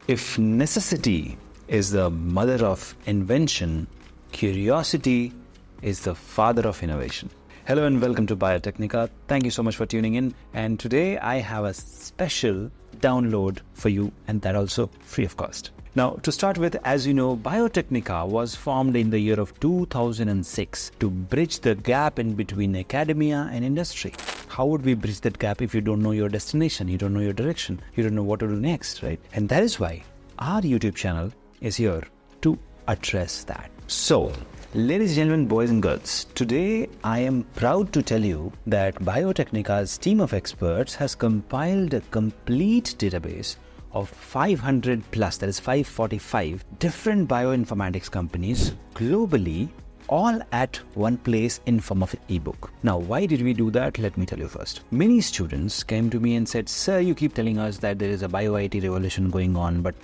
If necessity is the mother of invention, curiosity is the father of innovation. Hello and welcome to Biotech. Thank you so much for tuning in. And today I have a special download for you, and that also free of cost. Now, to start with, as you know, Biotech was formed in the year of 2006 to bridge the gap in between academia and industry. How would we bridge that gap if you don't know your destination, you don't know your direction, you don't know what to do next, right? And that is why our YouTube channel is here to address that. So, ladies and gentlemen, boys and girls, today I am proud to tell you that Biotech's team of experts has compiled a complete database of 500 plus, that is 545 different bioinformatics companies globally, all at one place in form of an ebook. Now, why did we do that? Let me tell you first. Many students came to me and said, sir, you keep telling us that there is a bio-IT revolution going on, but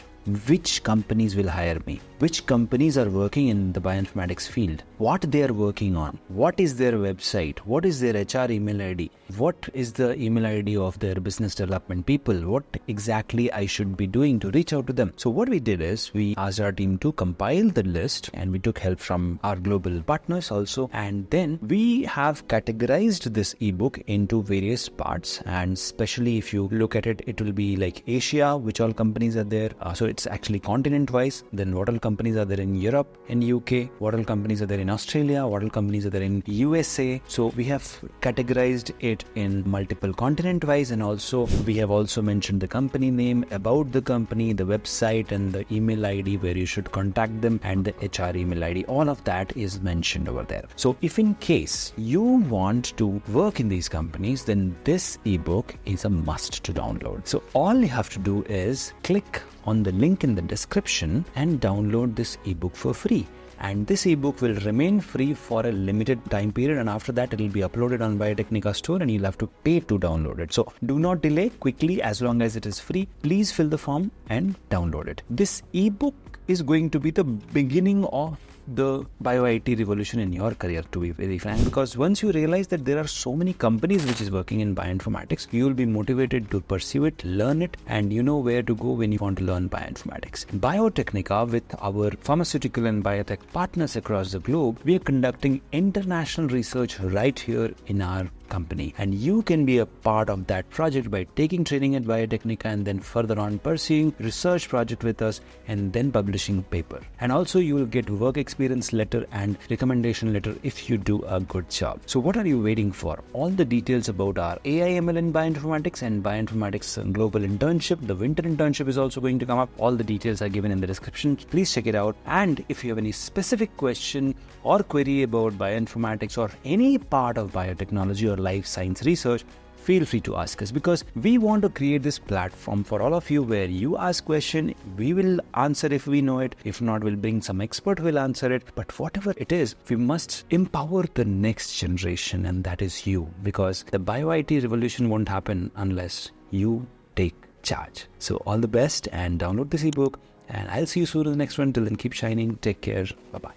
which companies will hire me? Which companies are working in the bioinformatics field? What they are working on? What is their website? What is their HR email ID? What is the email ID of their business development people? What exactly I should be doing to reach out to them? So what we did is we asked our team to compile the list, and we took help from our global partners also. And then we have categorized this ebook into various parts. And especially if you look at it, it will be like Asia, which all companies are there. So it's actually continent wise. Then what all companies are there in Europe, in UK, what all companies are there in Australia, what all companies are there in USA. So we have categorized it in multiple continent wise, and also we have also mentioned the company name, about the company, the website, and the email ID where you should contact them, and the HR email ID. All of that is mentioned over there. So if in case you want to work in these companies, then this ebook is a must to download. So all you have to do is click on the link in the description and download this ebook for free. And this ebook will remain free for a limited time period, and after that it will be uploaded on Biotech store and you'll have to pay to download it. So do not delay, quickly, as long as it is free, please fill the form and download it. This ebook is going to be the beginning of the bio-IT revolution in your career, to be very frank, because once you realize that there are so many companies which is working in bioinformatics, you will be motivated to pursue it, learn it, and you know where to go when you want to learn bioinformatics. Biotech, with our pharmaceutical and biotech partners across the globe, we are conducting international research right here in our company, and you can be a part of that project by taking training at Biotech and then further on pursuing research project with us and then publishing a paper. And also you will get work experience letter and recommendation letter if you do a good job. So what are you waiting for? All the details about our AI ML in bioinformatics and bioinformatics global internship, the winter internship is also going to come up. All the details are given in the description. Please check it out. And if you have any specific question or query about bioinformatics or any part of biotechnology or life science research, feel free to ask us, because we want to create this platform for all of you where you ask question, we will answer if we know it. If not, we'll bring some expert who will answer it. But whatever it is, we must empower the next generation, and that is you, because the bio-IT revolution won't happen unless you take charge. So all the best, and download this ebook, and I'll see you soon in the next one. Till then, keep shining. Take care. Bye-bye.